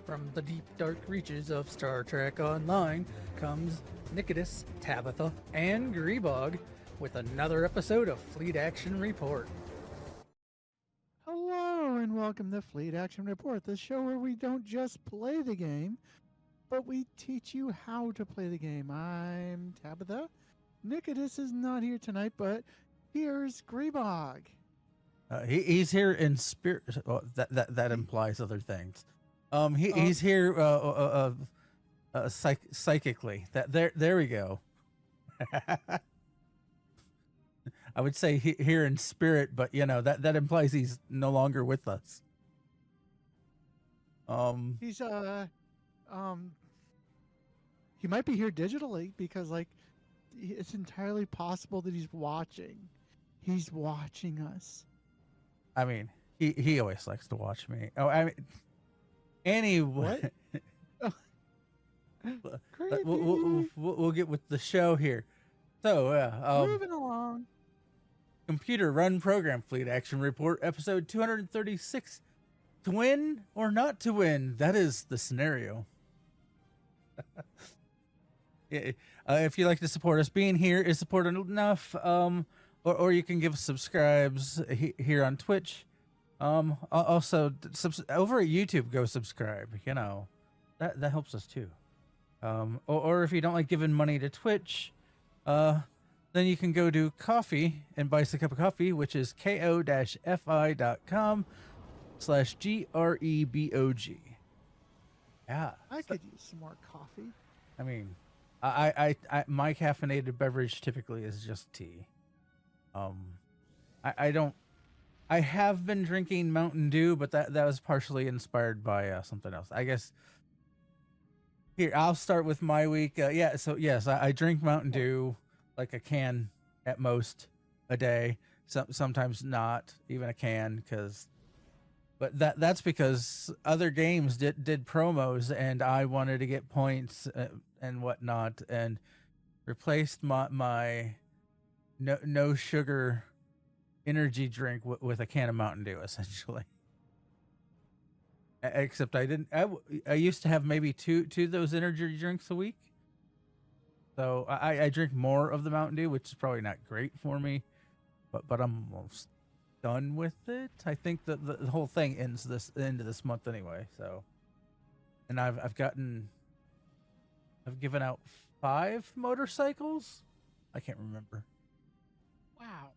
From the deep dark reaches of Star Trek Online comes Nikitas, Tabbytha, and Grebog with another episode of Fleet Action Report. Hello and welcome to Fleet Action Report, the show where we don't just play the game, but we teach you how to play the game. I'm Tabbytha. Nikitas is not here tonight, but here's Grebog. He's here in spirit. Well, that implies other things. He's here psychically. There we go. I would say here in spirit, but you know that implies he's no longer with us. He's he might be here digitally because it's entirely possible that he's watching. He's watching us. I mean, he always likes to watch me. Oh, I mean, anyway. We'll get with the show here. So, moving along. Computer Run Program Fleet Action Report, episode 236. To win or not to win? That is the scenario. If you'd like to support us, being here is supported enough. Or you can give us subscribes here on Twitch. Also, over at YouTube, go subscribe. You know, that helps us too. Or if you don't like giving money to Twitch, then you can go to coffee and buy us a cup of coffee, which is ko-fi.com/GREBOG. Yeah. I could use some more coffee. I mean, I my caffeinated beverage typically is just tea. I have been drinking Mountain Dew, but that was partially inspired by something else. I guess. Here, I'll start with my week. So yes, I drink Mountain Dew, like a can at most a day. Sometimes not even a can, but that's because other games did promos, and I wanted to get points and whatnot, and replaced my no sugar energy drink with a can of Mountain Dew, essentially. Except I used to have maybe two of those energy drinks a week. So I drink more of the Mountain Dew, which is probably not great for me, but I'm almost done with it. I think that the whole thing ends this end of this month anyway. So, and I've given out 5 motorcycles. I can't remember. Wow.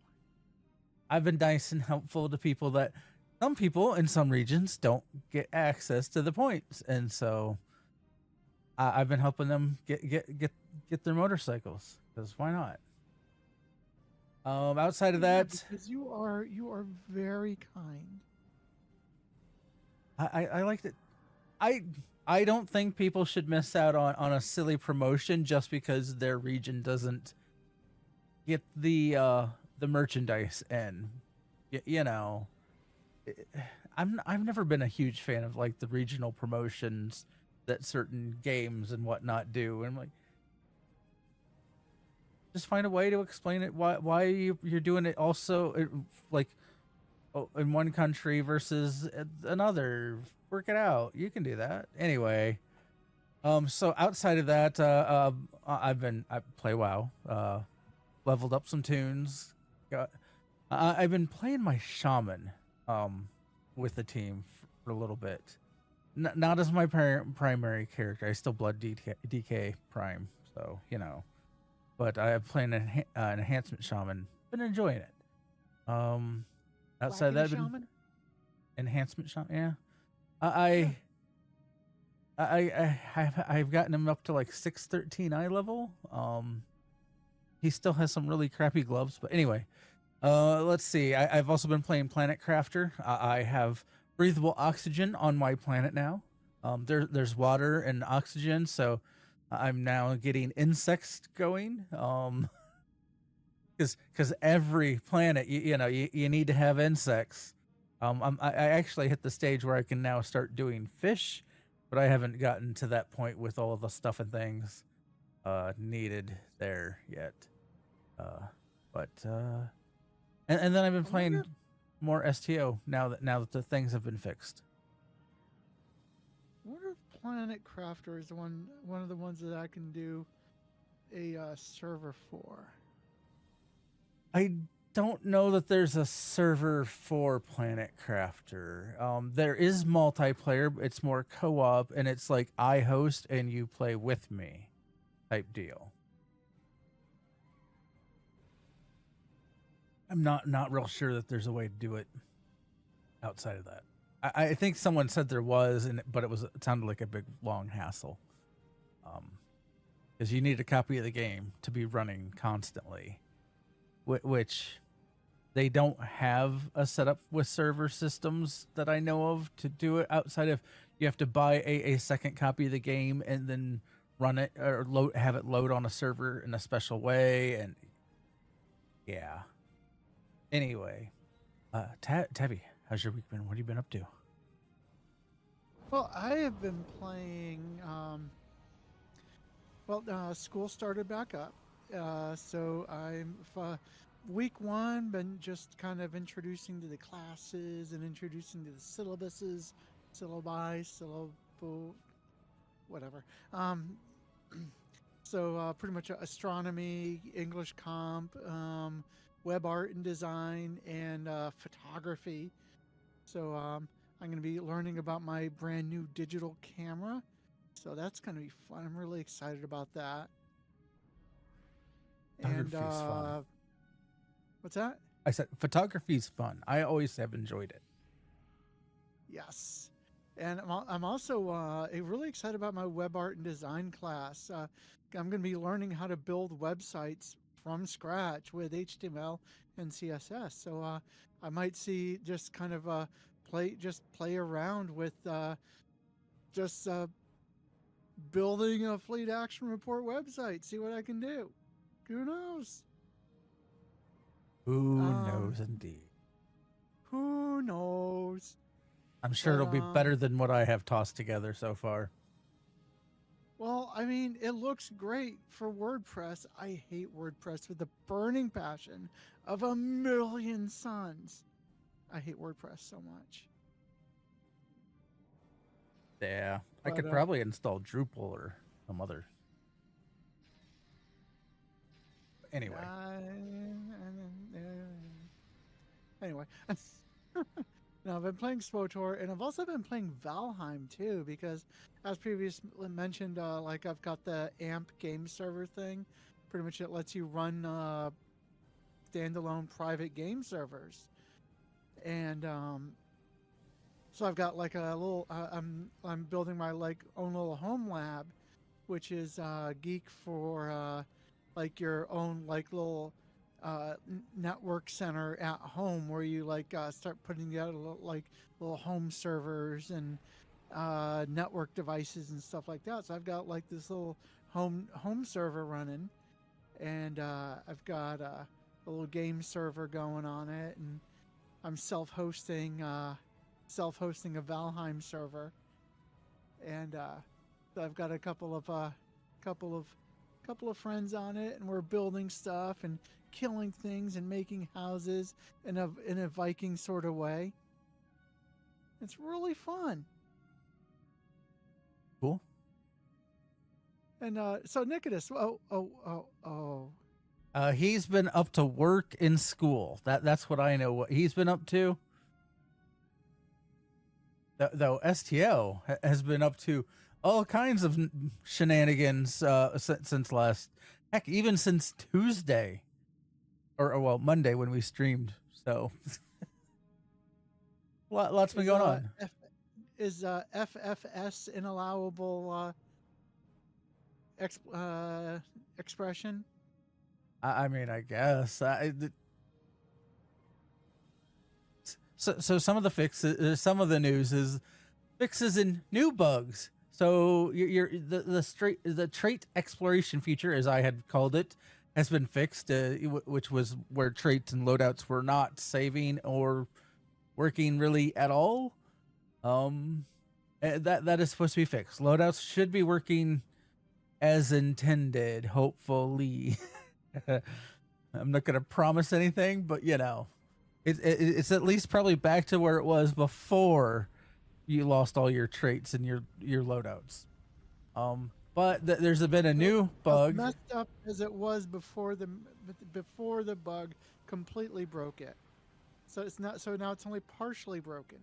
I've been nice and helpful to people that some people in some regions don't get access to the points, and so I've been helping them get their motorcycles, because why not? Outside of that, because you are very kind. I liked it. I don't think people should miss out on a silly promotion just because their region doesn't get the merchandise in. You know, I've never been a huge fan of like the regional promotions that certain games and whatnot do. And I'm like, just find a way to explain it. Why you're doing it also like in one country versus another. Work it out. You can do that anyway. So outside of that, I play WoW. Leveled up some tunes. I've been playing my shaman with the team for a little bit. Not as my primary character. I still blood DK prime, so you know. But I'm playing an enhancement shaman. Been enjoying it. Outside of that, shaman? Enhancement shaman. Yeah, I've gotten him up to like 613 eye level. He still has some really crappy gloves, but anyway. Let's see. I've also been playing Planet Crafter. I have breathable oxygen on my planet now. There's water and oxygen, so I'm now getting insects going. Because every planet, you need to have insects. I actually hit the stage where I can now start doing fish, but I haven't gotten to that point with all of the stuff and things needed there yet. And then I've been playing more STO now that the things have been fixed. I wonder if Planet Crafter is one of the ones that I can do a server for. I don't know that there's a server for Planet Crafter. There is multiplayer. It's more co-op, and it's like I host and you play with me type deal. I'm not real sure that there's a way to do it outside of that. I think someone said there was, but it sounded like a big long hassle. Because you need a copy of the game to be running constantly, which they don't have a setup with server systems that I know of to do it outside of you have to buy a second copy of the game and then run it or have it load on a server in a special way. And yeah. Anyway, Tabby, how's your week been? What have you been up to? Well, I have been playing. School started back up, so I'm week one. Been just kind of introducing to the classes and introducing to the syllabuses, whatever. So pretty much astronomy, English comp. Web art and design, and photography. So I'm going to be learning about my brand new digital camera. So that's going to be fun. I'm really excited about that. Photography's fun. What's that? I said photography's fun. I always have enjoyed it. Yes. And I'm also really excited about my web art and design class. I'm going to be learning how to build websites from scratch with HTML and CSS. So I might see just kind of play around with building a Fleet Action Report website. See what I can do. Who knows? Who knows indeed. Who knows? I'm sure it'll be better than what I have tossed together so far. Well, I mean, it looks great for WordPress. I hate WordPress with the burning passion of a million suns. I hate WordPress so much. Yeah, I could probably install Drupal or some other. Anyway. Anyway. Now, I've been playing SWTOR, and I've also been playing Valheim, too, because, as previously mentioned, I've got the AMP game server thing. Pretty much it lets you run standalone private game servers. And so I've got like a little, I'm building my own little home lab, which is geek for your own little network center at home where you start putting together little home servers and network devices and stuff like that. So I've got this little home server running, and I've got a little game server going on it, and I'm self-hosting a Valheim server, and so I've got a couple of friends on it, and we're building stuff and killing things and making houses in a Viking sort of way. It's really fun. Cool. And so Nicodemus, he's been up to work in school. That's what I know. What he's been up to. Though STO has been up to all kinds of shenanigans since last, heck, even since Tuesday, or Monday when we streamed. So lots been going on. Is FFS an allowable expression? I mean, I guess. So some of the fixes, some of the news is fixes in new bugs. So the trait exploration feature, as I had called it, has been fixed, which was where traits and loadouts were not saving or working really at all. That is supposed to be fixed. Loadouts should be working as intended, hopefully. I'm not going to promise anything, but it's at least probably back to where it was before you lost all your traits and your loadouts. But there's been a new bug. As messed up as it was before the bug completely broke it. So it's not. So now it's only partially broken.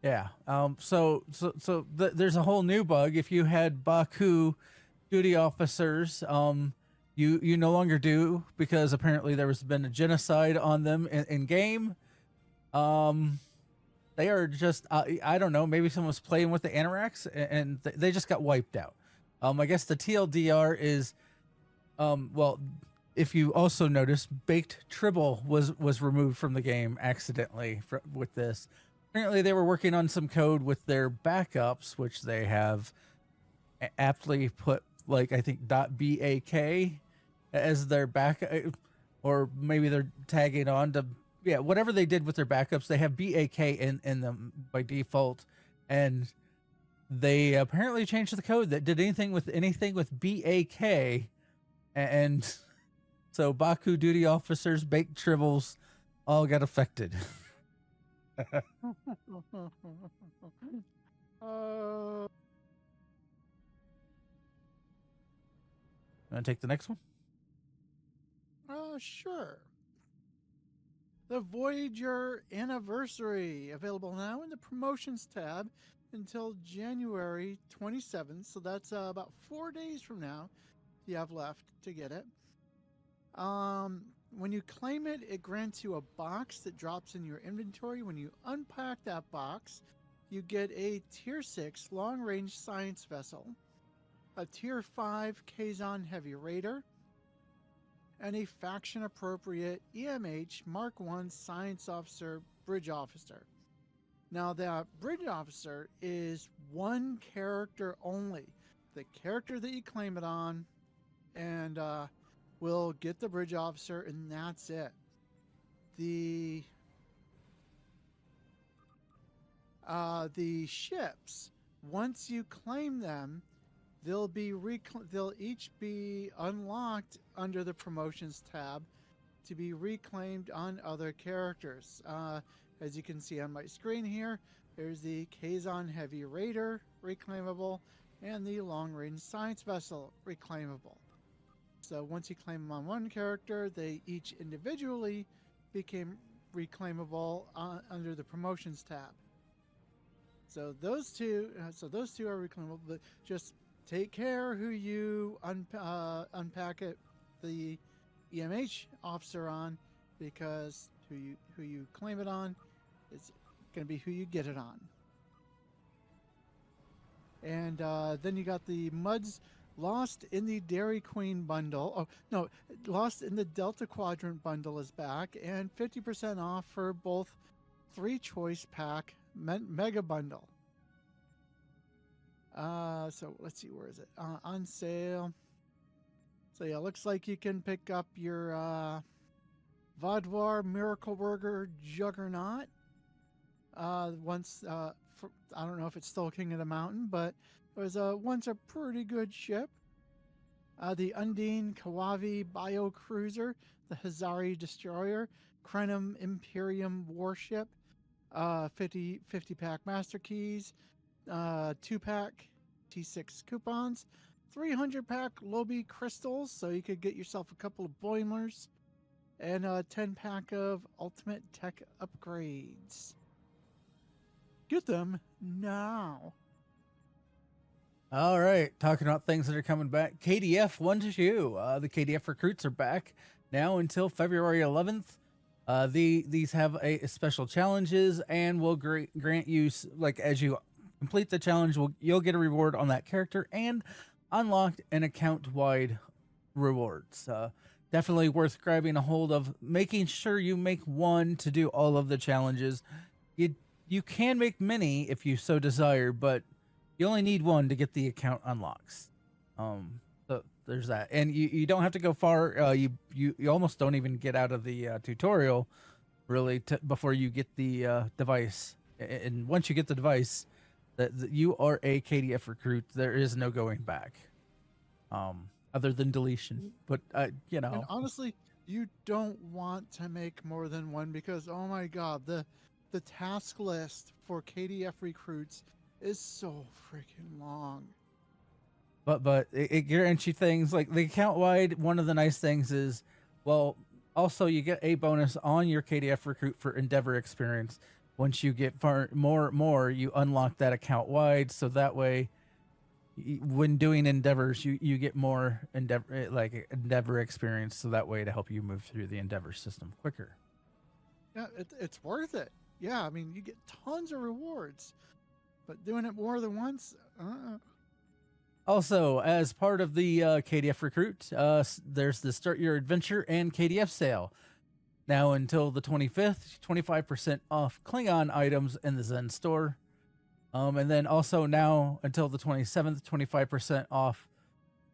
Yeah. There's a whole new bug. If you had Baku duty officers, you no longer do, because apparently there has been a genocide on them in game. They are just I don't know. Maybe someone was playing with the Annorax and they just got wiped out. I guess the TLDR is, well, if you also notice, baked tribble was removed from the game accidentally with this. Apparently, they were working on some code with their backups, which they have aptly put, like, I think .bak as their back, or maybe they're tagging on to, yeah, whatever they did with their backups, they have BAK in them by default, and they apparently changed the code that did anything with BAK, and so Baku duty officers, baked tribbles, all got affected. Want to take the next one? Sure. The Voyager Anniversary, available now in the Promotions tab until January 27th. So that's about 4 days from now you have left to get it. When you claim it, it grants you a box that drops in your inventory. When you unpack that box, you get a Tier 6 long-range science vessel, a Tier 5 Kazon Heavy Raider, and a faction-appropriate EMH Mark 1 Science Officer Bridge Officer. Now, that Bridge Officer is one character only. The character that you claim it on, and will get the Bridge Officer, and that's it. The ships, once you claim them, they'll each be unlocked under the Promotions tab to be reclaimed on other characters. As you can see on my screen here, there's the Kazon Heavy Raider reclaimable and the Long Range Science Vessel reclaimable. So once you claim them on one character, they each individually became reclaimable under the Promotions tab. So those two are reclaimable, but just take care who you unpack it, the EMH officer on, because who you claim it on is going to be who you get it on. And then you got the Muds Lost in the Dairy Queen bundle. Oh, no, Lost in the Delta Quadrant bundle is back, and 50% off for both 3 choice pack mega bundle. So let's see, where is it? On sale. So yeah, looks like you can pick up your Vaudouar Miracle Burger Juggernaut. Once, I don't know if it's still King of the Mountain, but it was once a pretty good ship. The Undine Kawavi Bio Cruiser, the Hazari Destroyer, Krenum Imperium Warship, 50 pack Master Keys, 2-pack T6 coupons, 300 pack Lobby crystals, so you could get yourself a couple of boilers, and a 10-pack of Ultimate Tech upgrades. Get them now. All right, talking about things that are coming back. KDF 1-2. The KDF recruits are back now until February 11th. These have a special challenges and will grant you, like, as you complete the challenge, you'll get a reward on that character and unlocked an account-wide rewards. Definitely worth grabbing a hold of. Making sure you make one to do all of the challenges. You can make many if you so desire, but you only need one to get the account unlocks. So there's that, and you don't have to go far. You almost don't even get out of the tutorial, really, before you get the device. And once you get the device, that you are a KDF recruit. There is no going back, other than deletion. But you know, and honestly, you don't want to make more than one, because oh my god, the the task list for KDF recruits is so freaking long. But it guarantees you things like the account wide. One of the nice things is, well, also you get a bonus on your KDF recruit for Endeavor experience. Once you get more, you unlock that account wide. So that way, when doing endeavors, you get more Endeavor experience. So that way to help you move through the Endeavor system quicker. Yeah, it's worth it. Yeah, I mean, you get tons of rewards, but doing it more than once, Also, as part of the KDF recruit, there's the Start Your Adventure and KDF sale. Now until the 25th, 25% off Klingon items in the Zen store. And then also now until the 27th, 25% off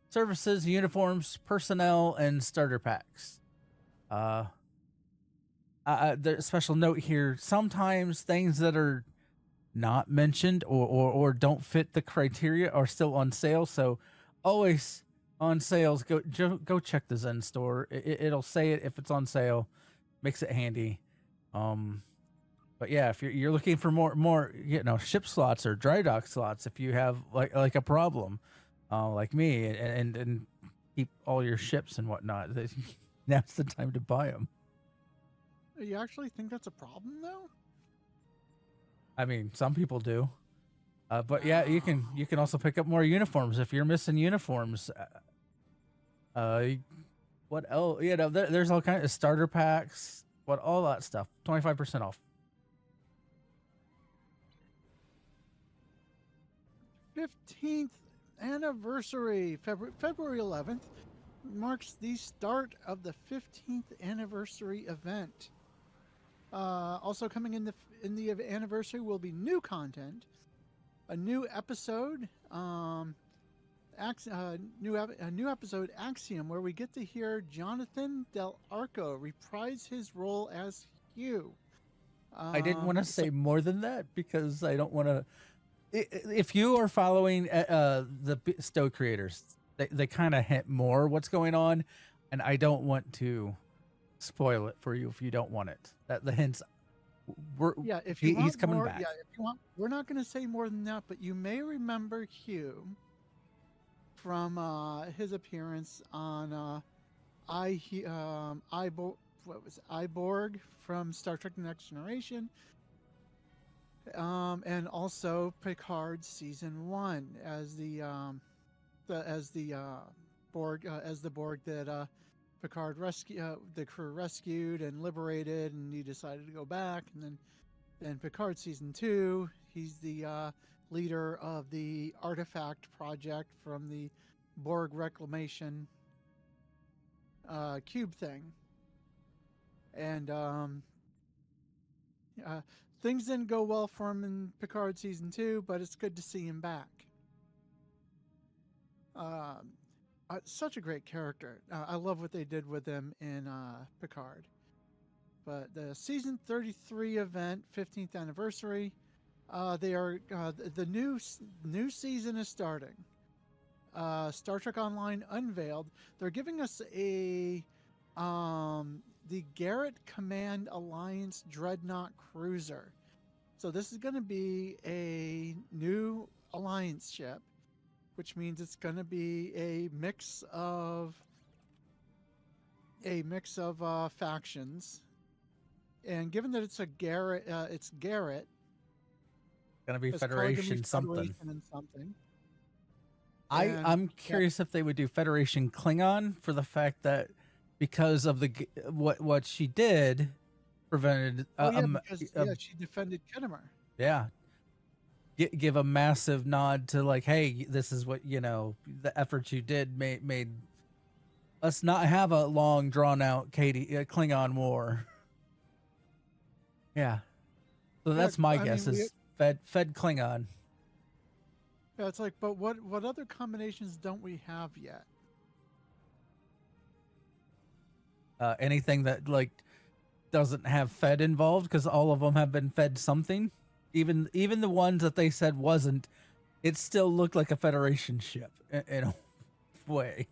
services, uniforms, personnel, and starter packs. The special note here, sometimes things that are not mentioned or don't fit the criteria are still on sale. So always on sales, go check the Zen store. It'll say it if it's on sale. Makes it handy. But yeah, if you're looking for more ship slots or dry dock slots, if you have like a problem like me and keep all your ships and whatnot, now's the time to buy them. You actually think that's a problem, though? I mean, some people do. But yeah, you can also pick up more uniforms if you're missing uniforms. What else? There's all kinds of starter packs. All that stuff. 25% off. 15th anniversary, February 11th, marks the start of the 15th anniversary event. Also coming in the anniversary will be new content, a new episode, a new episode Axiom, where we get to hear Jonathan Del Arco reprise his role as Hugh. I didn't want to say more than that because I don't want to. If you are following the Stowe creators, they kind of hint more what's going on, and I don't want to spoil it for you if you don't want it. That the hints. He's coming back. Yeah, if you want, we're not going to say more than that, but you may remember Hugh from his appearance on Iborg from Star Trek: The Next Generation. And also Picard season 1 as the Borg that Picard the crew rescued and liberated, and he decided to go back. And then Picard season 2, he's the leader of the artifact project from the Borg reclamation cube thing. And things didn't go well for him in Picard season 2, but it's good to see him back. Such a great character. I love what they did with him in Picard. But the season 33 event, 15th anniversary, the new season is starting. Star Trek Online unveiled. They're giving us the Garrett Command Alliance Dreadnought Cruiser. So this is going to be a new Alliance ship, which means it's going to be a mix of factions. And given that it's Garrett. Going to be Federation something. Something. I'm curious if they would do Federation Klingon for the fact that because of what she did prevented she defended Kennemer. Yeah. Give a massive nod to hey, this is what, the efforts you did made us not have a long drawn out Klingon war. Yeah. So that's my guess is Fed Klingon. Yeah, it's but what other combinations don't we have yet? Anything that doesn't have Fed involved, because all of them have been fed something. Even the ones that they said wasn't, it still looked like a Federation ship in a way.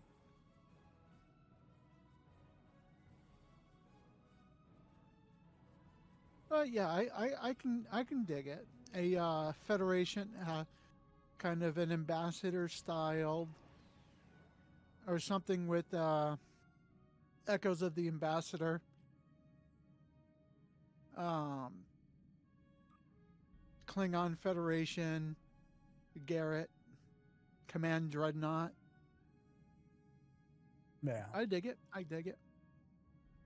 Yeah, I can dig it. A Federation, kind of an ambassador style, or something with echoes of the ambassador. Um, Klingon Federation, Garrett, Command Dreadnought. Yeah. I dig it. I dig it.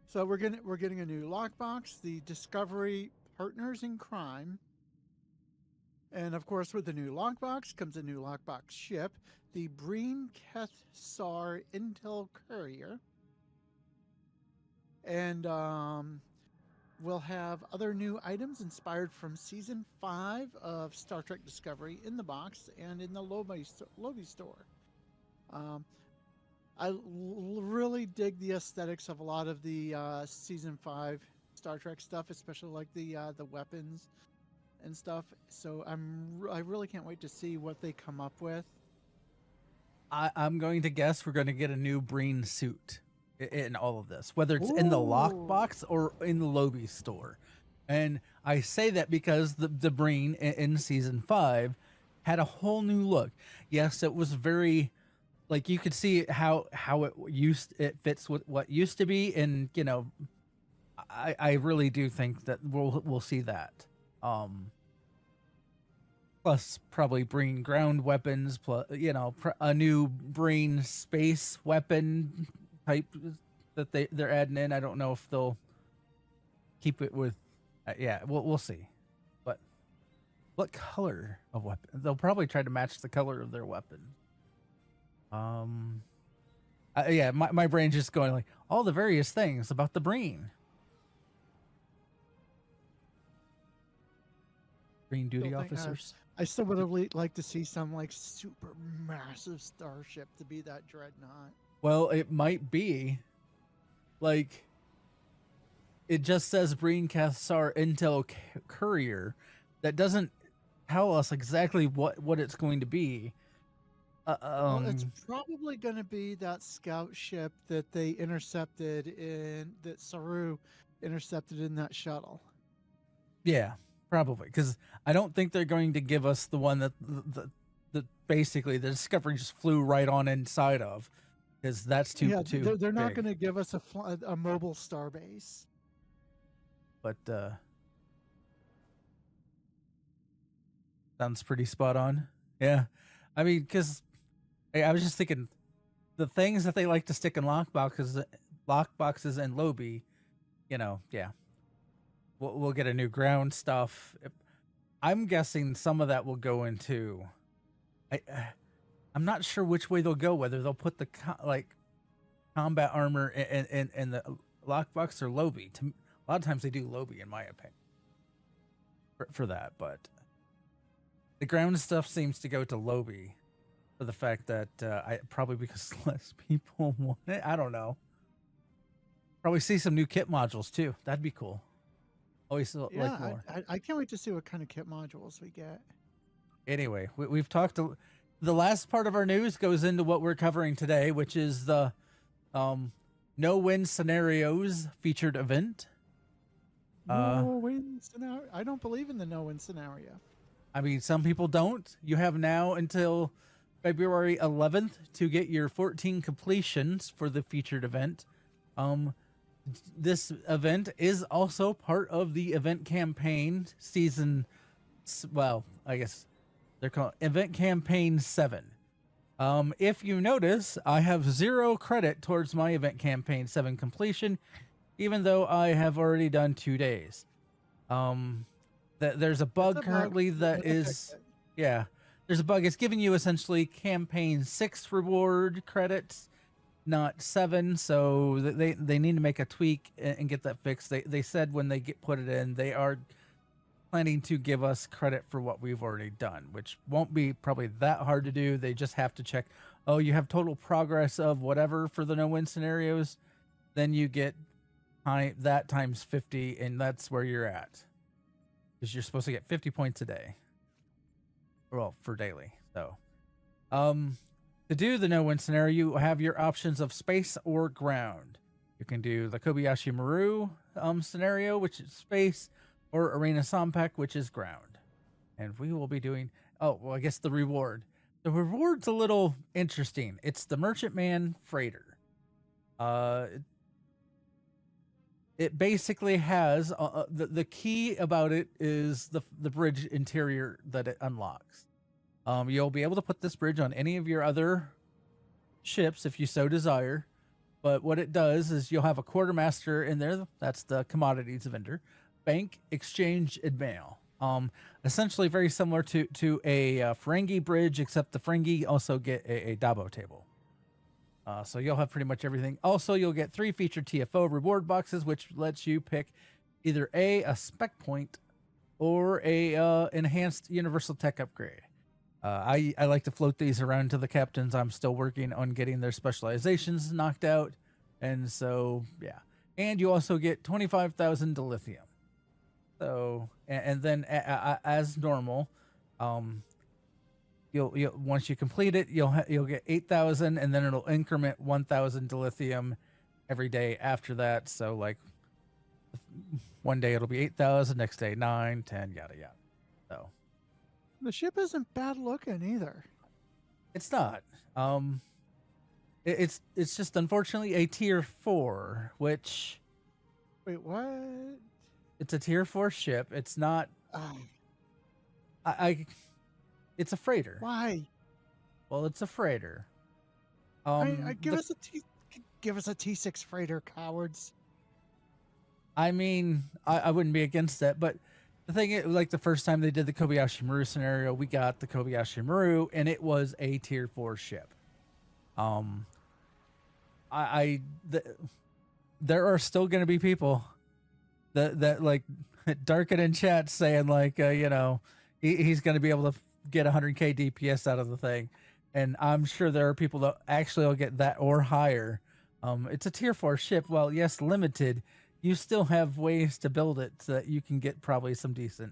So we're getting a new lockbox, the Discovery Partners in Crime. And of course, with the new lockbox comes a new lockbox ship, the Breen Kethsar Intel Courier. And we'll have other new items inspired from Season 5 of Star Trek Discovery in the box and in the Lobi store. I really dig the aesthetics of a lot of the Season 5 Star Trek stuff, especially like the weapons and stuff. So I really can't wait to see what they come up with. I'm going to guess we're going to get a new Breen suit in all of this, whether it's in the lockbox or in the Lobi store. And I say that because the Breen in Season 5 had a whole new look. Yes, it was very, like, you could see how it fits with what used to be, and you know, I really do think that we'll see that. Plus probably Breen ground weapons, plus, you know, a new Breen space weapon type that they're adding in. I don't know if they'll keep it with, yeah, we'll see. But what color of weapon? They'll probably try to match the color of their weapon. Yeah, my brain's just going like all the various things about the Breen. Breen duty officers. I still would have liked to see some like super massive starship to be that dreadnought. Well, it might be. Like, it just says Breen Kethsar Intel Courier. That doesn't tell us exactly what it's going to be. Well, it's probably going to be that scout ship that they intercepted that Saru intercepted in that shuttle. Yeah, probably, because I don't think they're going to give us the one that basically the Discovery just flew right on inside of, because that's too they're not big. going to give us a mobile starbase. But sounds pretty spot on. Yeah, I mean, because I was just thinking the things that they like to stick in lockboxes and Lobi, you know, yeah. We'll get a new ground stuff. I'm guessing some of that will go into. I'm not sure which way they'll go. Whether they'll put the combat armor in the lockbox or Lobi. A lot of times they do Lobi, in my opinion, for that. But the ground stuff seems to go to Lobi, for the fact that probably because less people want it. I don't know. Probably see some new kit modules too. That'd be cool. Always like more. I can't wait to see what kind of kit modules we get. Anyway, we've talked. The last part of our news goes into what we're covering today, which is the no-win scenarios featured event. No-win scenario. I don't believe in the no-win scenario. I mean, some people don't. You have now until February 11th to get your 14 completions for the featured event. This event is also part of the event campaign season. Well, I guess they're called event campaign 7. If you notice, I have 0 credit towards my event campaign 7 completion, even though I have already done 2 days. There's a bug currently that is, yeah, there's a bug. It's giving you essentially campaign 6 reward credits, not 7, so they need to make a tweak and get that fixed. They said when they put it in, they are planning to give us credit for what we've already done, which won't be probably that hard to do. They just have to check, oh, you have total progress of whatever for the no-win scenarios, then you get that times 50, and that's where you're at, because you're supposed to get 50 points a day, well, for daily. So to do the no-win scenario, you have your options of space or ground. You can do the Kobayashi Maru scenario, which is space, or Arena Sompac, which is ground. And we will be doing, oh, well, I guess the reward. The reward's a little interesting. It's the Merchantman Freighter. It basically has, the key about it is the bridge interior that it unlocks. You'll be able to put this bridge on any of your other ships if you so desire. But what it does is you'll have a quartermaster in there. That's the commodities vendor. Bank, exchange, and mail. Essentially very similar to a Ferengi bridge, except the Ferengi also get a Dabo table. So you'll have pretty much everything. Also, you'll get 3 featured TFO reward boxes, which lets you pick either a spec point or a enhanced universal tech upgrade. I like to float these around to the captains. I'm still working on getting their specializations knocked out. And so, yeah. And you also get 25,000 dilithium. So, and then as normal, you'll once you complete it, you'll get 8,000, and then it'll increment 1,000 dilithium every day after that. So like one day it'll be 8,000, next day 9, 10, yada yada. So The ship isn't bad looking either. it's not. It's just unfortunately a tier 4, which Wait, what? it's a tier 4 ship. It's not. It's a freighter. Why? Well, it's a freighter. Give us a T6 freighter, cowards. I mean, I wouldn't be against that, but the thing is, like the first time they did the Kobayashi Maru scenario, we got the Kobayashi Maru, and it was a tier 4 ship. There are still going to be people that like Darken in chat saying like, he's going to be able to get 100k DPS out of the thing. And I'm sure there are people that actually will get that or higher. It's a tier 4 ship. Well, yes, limited. You still have ways to build it so that you can get probably some decent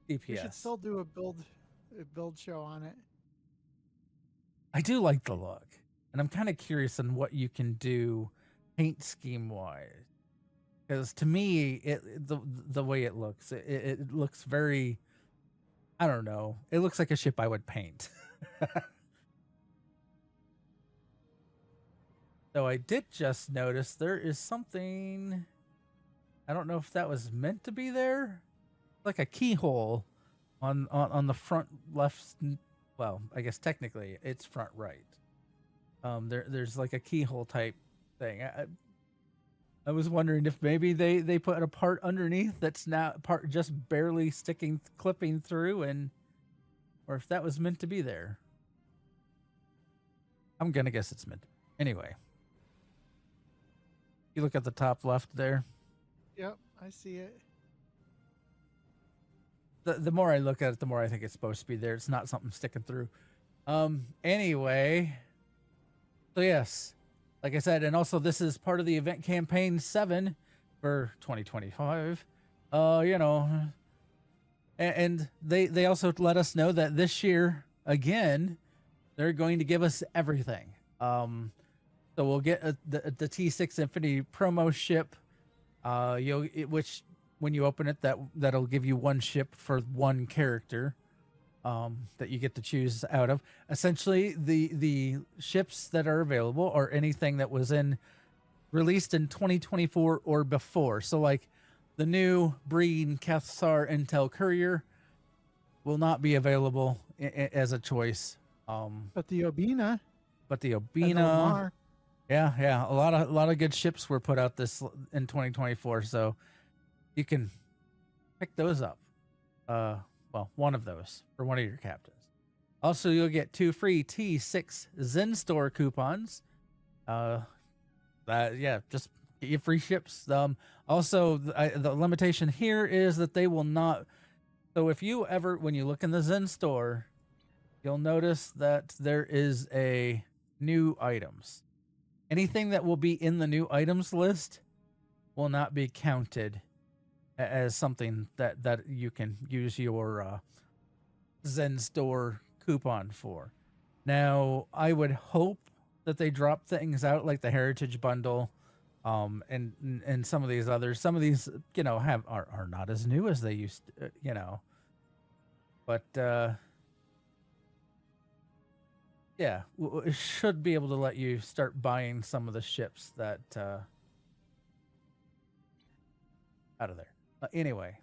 DPS. We should still do a build show on it. I do like the look, and I'm kind of curious on what you can do paint scheme wise. Because to me, the way it looks very, I don't know. It looks like a ship I would paint. So I did just notice there is something. I don't know if that was meant to be there. Like a keyhole on the front left. Well, I guess technically it's front right. There's like a keyhole type thing. I was wondering if maybe they put a part underneath that's now part just barely clipping through, or if that was meant to be there. I'm gonna guess it's meant to. Anyway, you look at the top left there. Yep, I see it. The more I look at it, the more I think it's supposed to be there. It's not something sticking through. Anyway, so yes, like I said, and also this is part of the event campaign 7 for 2025. And they also let us know that this year again they're going to give us everything. So we'll get the T6 Infinity promo ship. Which when you open it, that'll give you one ship for one character that you get to choose out of. Essentially, the ships that are available are anything that was released in 2024 or before. So like the new Breen Cathsar Intel Courier will not be available as a choice. But the Obina. Yeah, a lot of good ships were put out this in 2024, so you can pick those up. One of those for one of your captains. Also, you'll get 2 free T6 Zen Store coupons. Just get you free ships. Also, the limitation here is that they will not. So if you ever, when you look in the Zen Store, you'll notice that there is a new items. Anything that will be in the new items list will not be counted as something that you can use your Zen Store coupon for. Now, I would hope that they drop things out like the Heritage Bundle And some of these others, some of these, are not as new as they used to, but yeah, it should be able to let you start buying some of the ships that out of there. Anyway,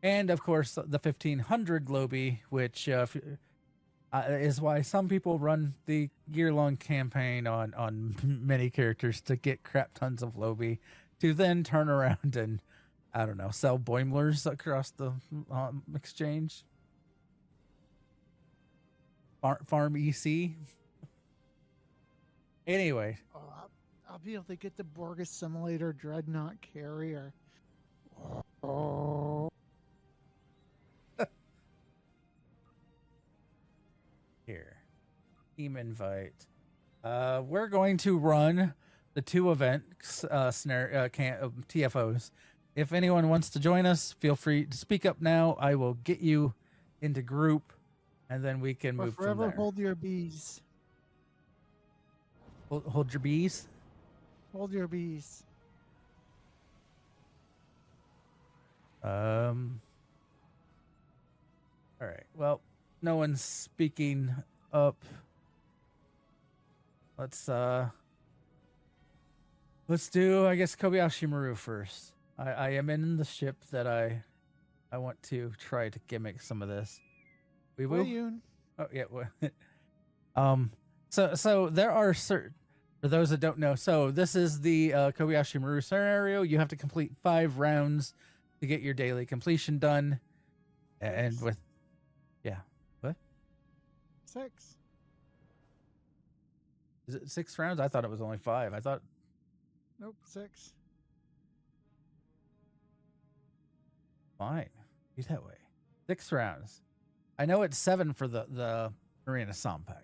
and of course the 1500 Globy, which is why some people run the year-long campaign on many characters to get crap tons of Globy, to then turn around and, I don't know, sell Boimlers across the exchange. Farm EC. Anyway. Oh, I'll be able to get the Borg Assimilator Dreadnought Carrier. Oh. Here. Team invite. We're going to run the 2 events, TFOs. If anyone wants to join us, feel free to speak up now. I will get you into group, and then we can move from there. Hold your bees. Hold your bees? Hold your bees. All right. Well, no one's speaking up. Let's do, I guess, Kobayashi Maru first. I am in the ship that I want to try to gimmick some of this. We will. Oh yeah. So there are certain, for those that don't know, so this is the Kobayashi Maru scenario. You have to complete 5 rounds to get your daily completion done, and with, yeah, what? 6. Is it 6 rounds? I thought it was only 5. I thought. Nope, 6. Fine, be that way. 6 rounds. I know it's 7 for the Marina Sompac.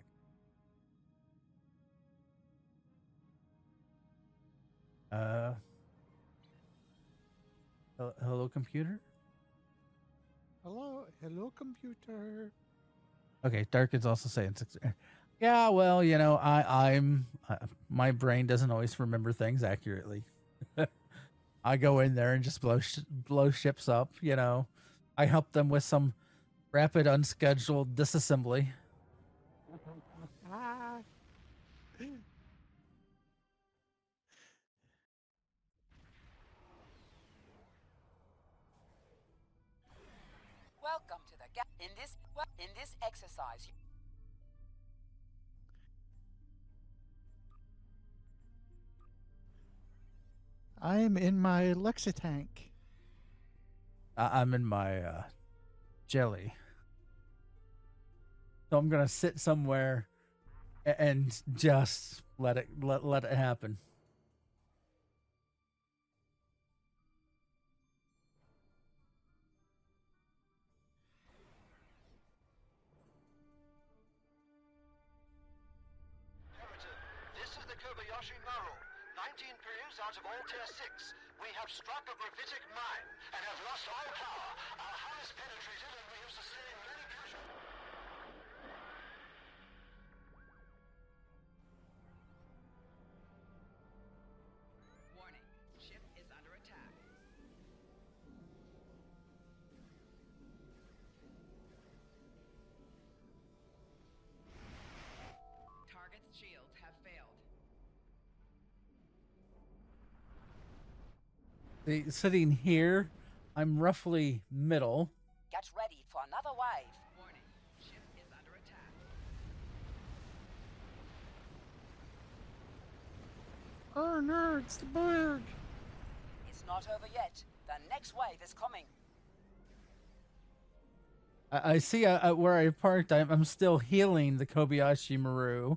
Hello, computer. Hello, computer. Okay, Dark is also saying 6. Yeah, well, I'm my brain doesn't always remember things accurately. I go in there and just blow ships up. I help them with some rapid, unscheduled disassembly. Welcome to the in this exercise. I'm in my Lexitank. I'm in my jelly. So I'm gonna sit somewhere and just let it happen. This is the Kobayashi Maru. 19 periods out of all tier 6. We have struck a gravitic mine and have lost all power. Our hull is penetrated and we have sustained many casualties. Warning, ship is under attack. Target's shields have failed. Sitting here, I'm roughly middle. Get ready for another wave. Warning, ship is under attack. Annorax, the Berg. It's not over yet. The next wave is coming. I see where I parked. I'm still healing the Kobayashi Maru.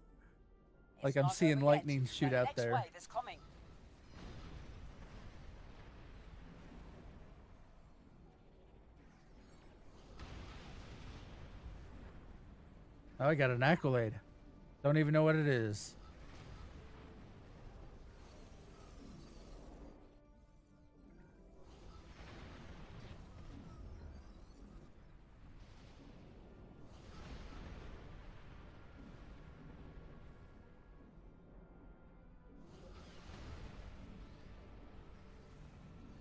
Like I'm seeing lightning shoot out there. The next wave is coming. Oh, I got an accolade. Don't even know what it is.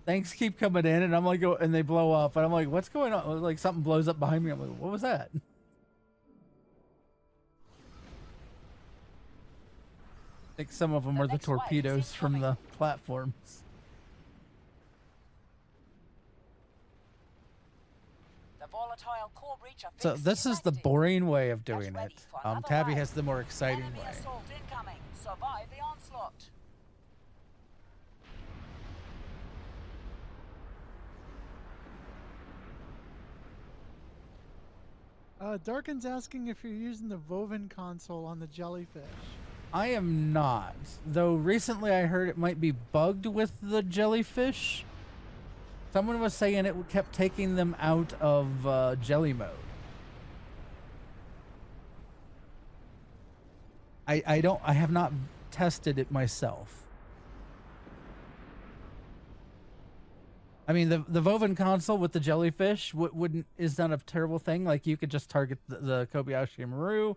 things keep coming in, and I'm like, oh, and they blow up, and I'm like, what's going on? Like something blows up behind me. I'm like, what was that? I think some of them are the torpedoes from the platforms. The volatile core breach of So this is the boring way of doing it. Tabby has the more exciting enemy way. assault incoming. Survive the onslaught. Darkin's asking if you're using the Voven console on the jellyfish. I am not. Though recently I heard it might be bugged with the jellyfish. Someone was saying it kept taking them out of jelly mode. I have not tested it myself. I mean, the Voven console with the jellyfish is not a terrible thing. Like, you could just target the Kobayashi Maru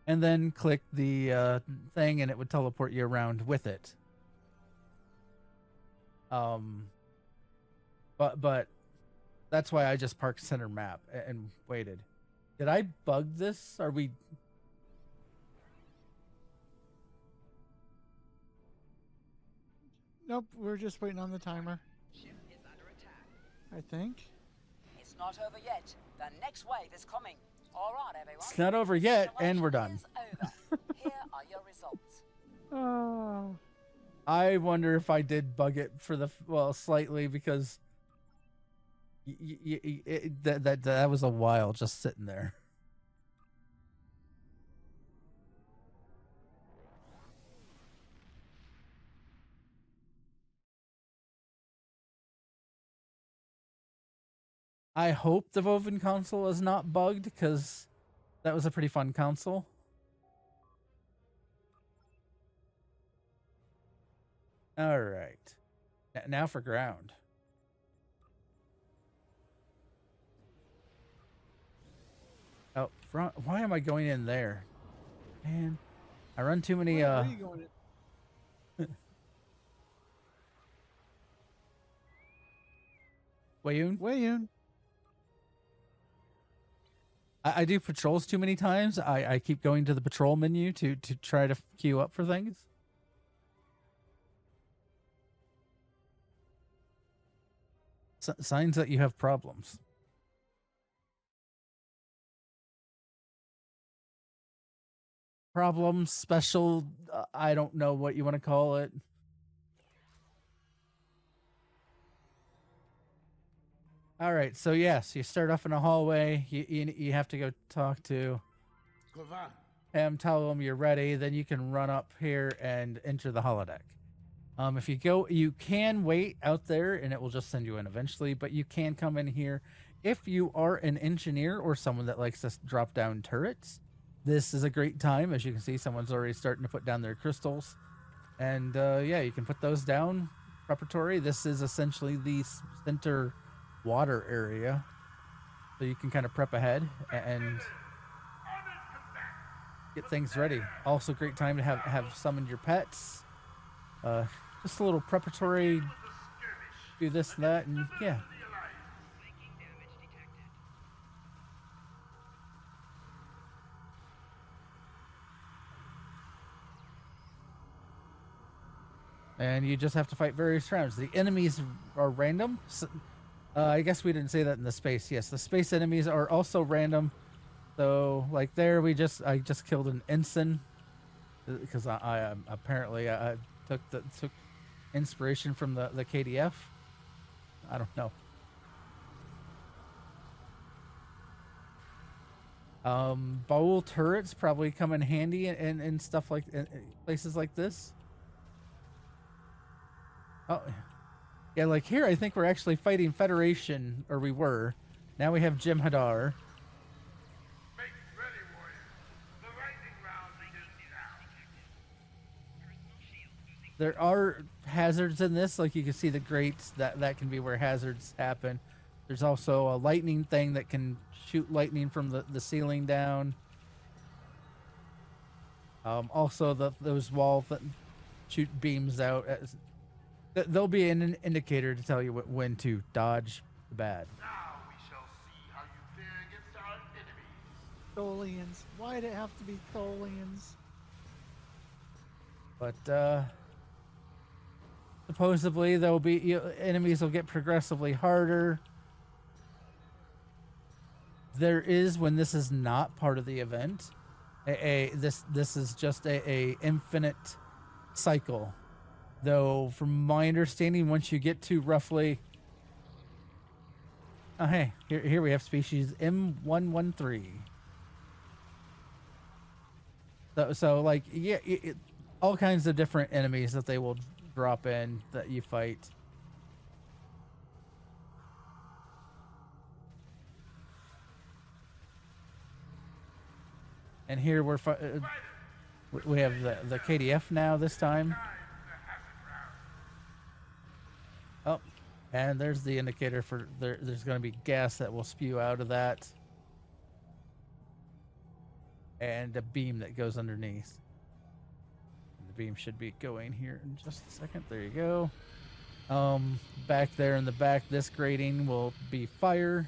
and then click the thing and it would teleport you around with it. But that's why I just parked center map and waited. Did I bug this? Are we... Nope, we're just waiting on the timer. I think. It's not over yet. The next wave is coming. All right, everyone. It's not over yet, and we're done. Is over. Here are your results. Oh. I wonder if I did bug it for the... Well, slightly, because... that was a while just sitting there. I hope the Voven console is not bugged, because that was a pretty fun console. All right. Now for ground. Oh, why am I going in there? Man, I run too many... Where are you going in? Wayun? Wayun. I do patrols too many times. I keep going to the patrol menu to try to queue up for things. Signs that you have problems. Problems, special, I don't know what you want to call it. All right, so yes, you start off in a hallway. You have to go talk to him, tell him you're ready. Then you can run up here and enter the holodeck. If you go, you can wait out there, and it will just send you in eventually. But you can come in here if you are an engineer or someone that likes to drop down turrets. This is a great time. As you can see, someone's already starting to put down their crystals, and yeah, you can put those down preparatory. This is essentially the center water area, so you can kind of prep ahead and get things ready. Also great time to have summoned your pets. Just a little preparatory, do this and that, and yeah. And you just have to fight various rounds. The enemies are random. So, I guess we didn't say that in the space. Yes, the space enemies are also random. So, like there, I just killed an ensign because I apparently I took inspiration from the KDF. I don't know. Bowl turrets probably come in handy in stuff like in places like this. Oh, yeah, like here, I think we're actually fighting Federation, or we were. Now we have Jim Hadar. There are hazards in this, like you can see the grates, that can be where hazards happen. There's also a lightning thing that can shoot lightning from the ceiling down. Also, those walls that shoot beams out. There'll be an indicator to tell you when to dodge the bad. Now we shall see how you fare against our enemies. Tholians. Why'd it have to be Tholians? But supposedly there'll be enemies will get progressively harder. There is, when this is not part of the event, this is just a infinite cycle. Though, from my understanding, once you get to roughly, oh hey, here we have species M113. So like yeah, all kinds of different enemies that they will drop in that you fight. And here we have the KDF now this time. Oh, and there's the indicator for there's going to be gas that will spew out of that. And a beam that goes underneath. And the beam should be going here in just a second. There you go. Back there in the back, this grating will be fire.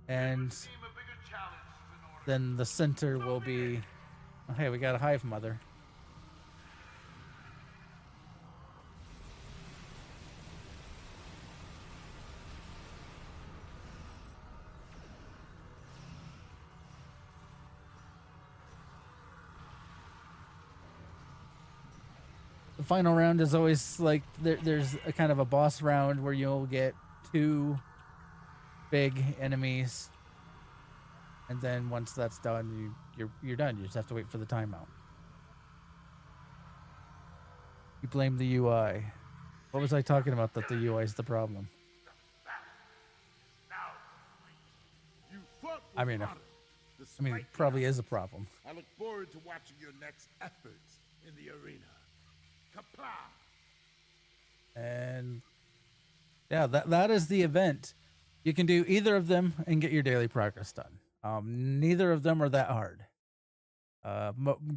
And then the center will be, oh, hey, we got a hive mother. The final round is always like there's a kind of a boss round where you'll get 2 big enemies, and then once that's done, you're done. You just have to wait for the timeout. You blame the UI. What was I talking about? That the UI is the problem. I mean, it probably is a problem. I look forward to watching your next efforts in the arena. Kapla! And yeah, that is the event. You can do either of them and get your daily progress done. Neither of them are that hard.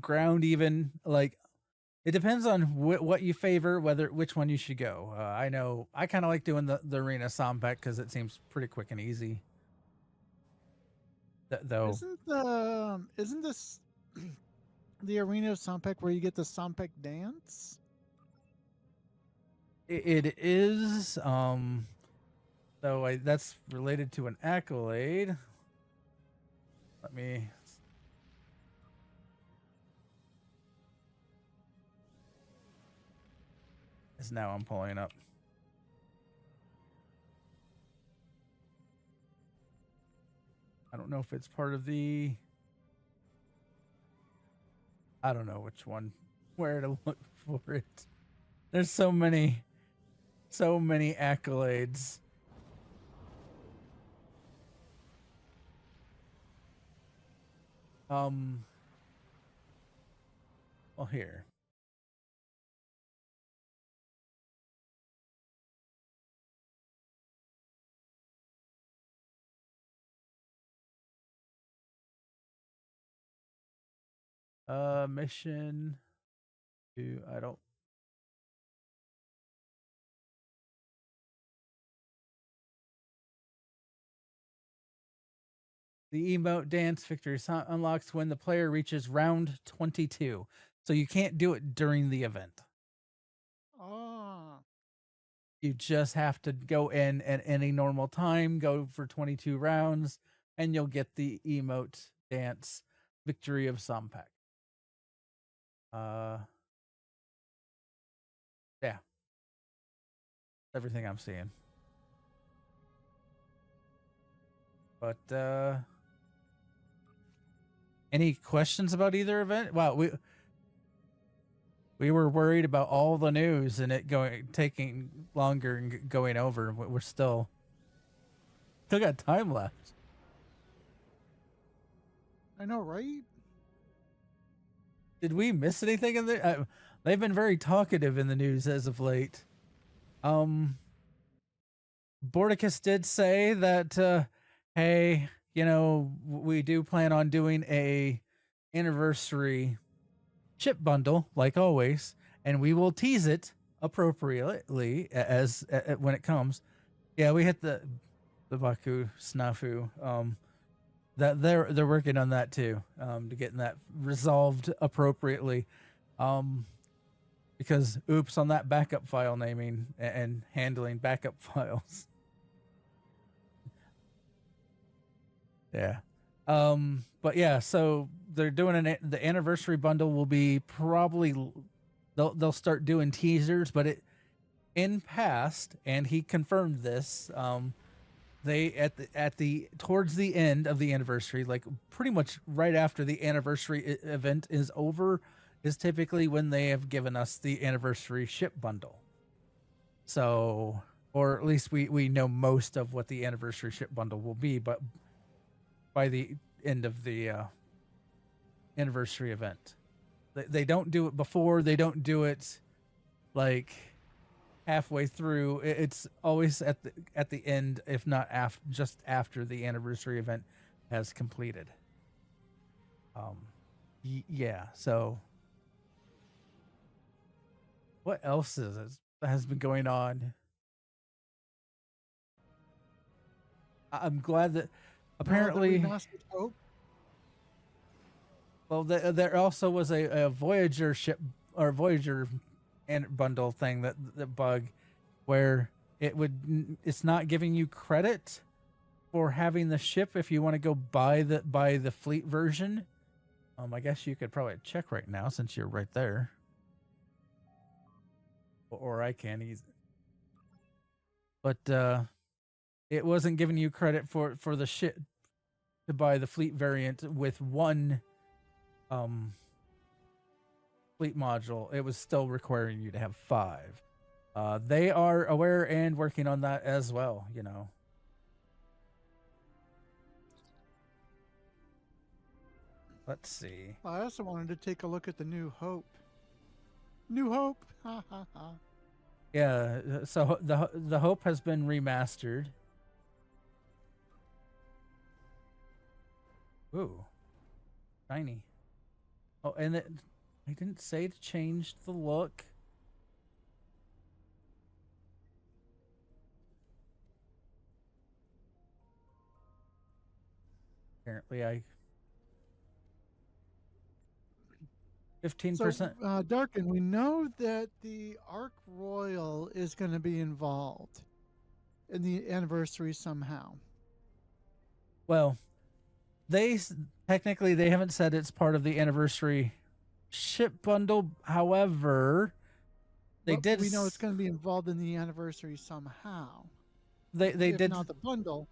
Ground even, like, it depends on what you favor, which one you should go. I know I kind of like doing the arena Sompek because it seems pretty quick and easy. Though Isn't this the arena of Sompek where you get the Sompek dance? it is. So that's related to an accolade. Let me. Is now I'm pulling up. I don't know if it's part of the. I don't know which one, where to look for it. There's so many accolades. Well, here. Mission to, I don't. The emote dance victory unlocks when the player reaches round 22. So you can't do it during the event. Oh. You just have to go in at any normal time, go for 22 rounds, and you'll get the emote dance victory of Sompek. Yeah. Everything I'm seeing. But any questions about either event? Well, we were worried about all the news and it taking longer and going over. We're still got time left. I know, right? Did we miss anything in there? They've been very talkative in the news as of late. Bordicus did say that, hey, you know, we do plan on doing a anniversary ship bundle, like always, and we will tease it appropriately as when it comes. Yeah, we hit the Baku snafu. That they're working on that too, to getting that resolved appropriately. Because oops on that backup file naming and handling backup files. Yeah. But yeah, so they're doing the anniversary bundle will be probably they'll start doing teasers, but in past, and he confirmed this, they at the towards the end of the anniversary, like pretty much right after the anniversary event is over, is typically when they have given us the anniversary ship bundle. So, or at least we know most of what the anniversary ship bundle will be, but by the end of the anniversary event, they don't do it before. They don't do it like halfway through. It's always at the end, if not just after the anniversary event has completed. Yeah. So, what else has been going on? I'm glad that apparently. Well, there also was a Voyager ship or Voyager and bundle thing that bug where it's not giving you credit for having the ship if you want to go buy the fleet version. I guess you could probably check right now since you're right there. Or I can easily. But it wasn't giving you credit for the ship to buy the fleet variant with one fleet module. It was still requiring you to have 5. They are aware and working on that as well, you know. Let's see. I also wanted to take a look at the New Hope. New Hope. Ha ha ha. Yeah, so the Hope has been remastered. Ooh. Shiny. Oh, and I didn't say to change the look. Apparently 15%. So, Darkin, we know that the Ark Royal is going to be involved in the anniversary somehow. Well, technically they haven't said it's part of the anniversary ship bundle. However, we know it's going to be involved in the anniversary somehow. They did not the bundle.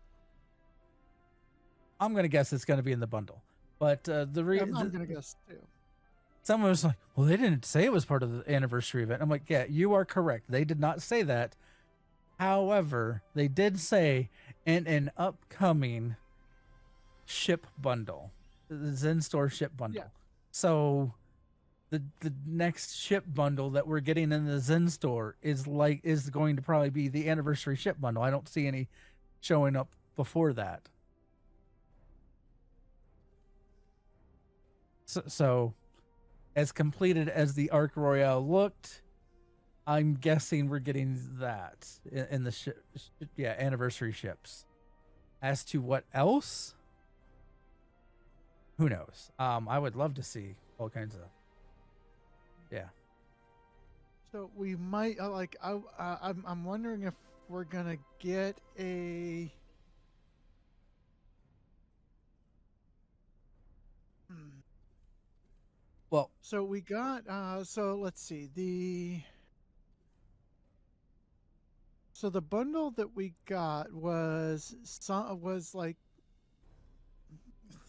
I'm going to guess it's going to be in the bundle, but I'm going to guess too. Someone was like, well, they didn't say it was part of the anniversary event. I'm like, yeah, you are correct. They did not say that. However, they did say in an upcoming ship bundle, the Zen Store ship bundle. Yeah. So the next ship bundle that we're getting in the Zen Store is going to probably be the anniversary ship bundle. I don't see any showing up before that. So as completed as the Ark Royale looked, I'm guessing we're getting that in the anniversary ships. As to what else, who knows? I would love to see all kinds of. Yeah. So we might I'm wondering if we're gonna get a. Well, so we got so let's see so the bundle that we got was like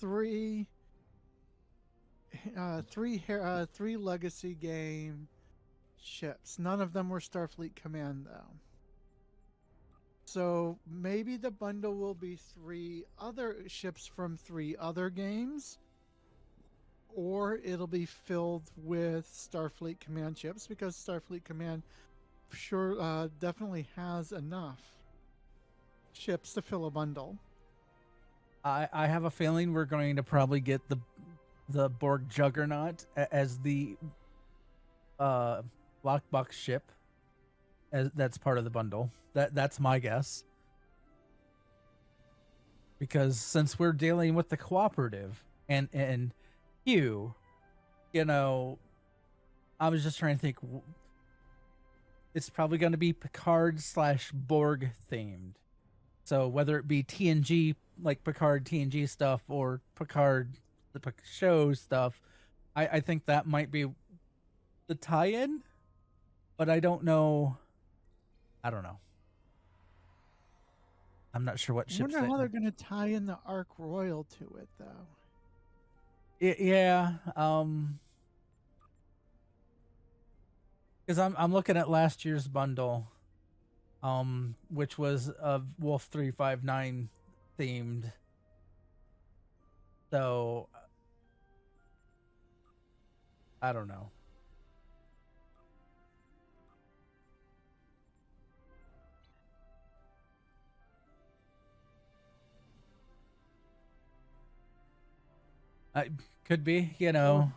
three legacy game ships. None of them were Starfleet Command though. So maybe the bundle will be 3 other ships from 3 other games. Or it'll be filled with Starfleet Command ships because Starfleet Command definitely has enough ships to fill a bundle. I have a feeling we're going to probably get the Borg Juggernaut as the lockbox ship, as that's part of the bundle. That's my guess. Because since we're dealing with the cooperative and Hugh, you know, I was just trying to think. It's probably going to be Picard / Borg themed. So whether it be TNG, like Picard TNG stuff, or Picard the show stuff, I think that might be the tie-in, but I don't know. I don't know. I'm not sure what I ships. wonder how they're going to tie in the Ark Royal to it, though. Yeah. Because I'm looking at last year's bundle, which was Wolf 359 themed. So I don't know. Could be, you know.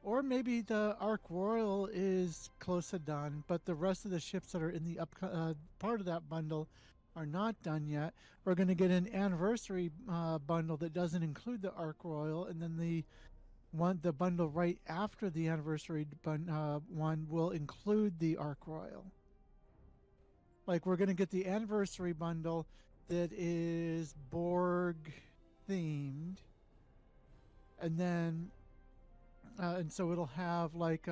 Or maybe the Ark Royal is close to done, but the rest of the ships that are in the part of that bundle are not done yet. We're going to get an anniversary bundle that doesn't include the Ark Royal, and then the bundle right after the anniversary one will include the Ark Royal. Like, we're going to get the anniversary bundle that is Borg themed, and then and so it'll have like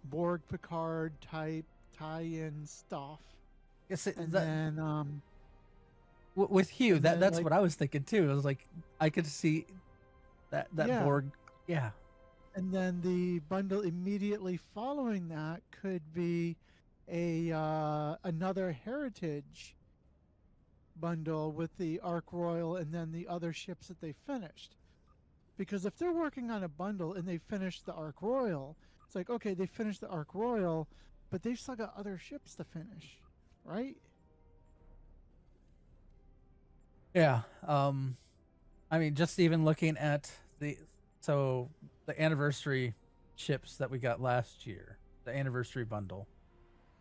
Borg Picard type tie-in stuff. Yes, And then with Hugh, and that's then, what I was thinking too. I was like, I could see that Yeah. Borg, yeah. And then the bundle immediately following that could be a another heritage bundle with the Ark Royal and then the other ships that they finished. Because if they're working on a bundle and they finish the Ark Royal, it's like, okay, they finished the Ark Royal, but they've still got other ships to finish, right? Yeah. I mean, just even looking at the anniversary ships that we got last year, the anniversary bundle,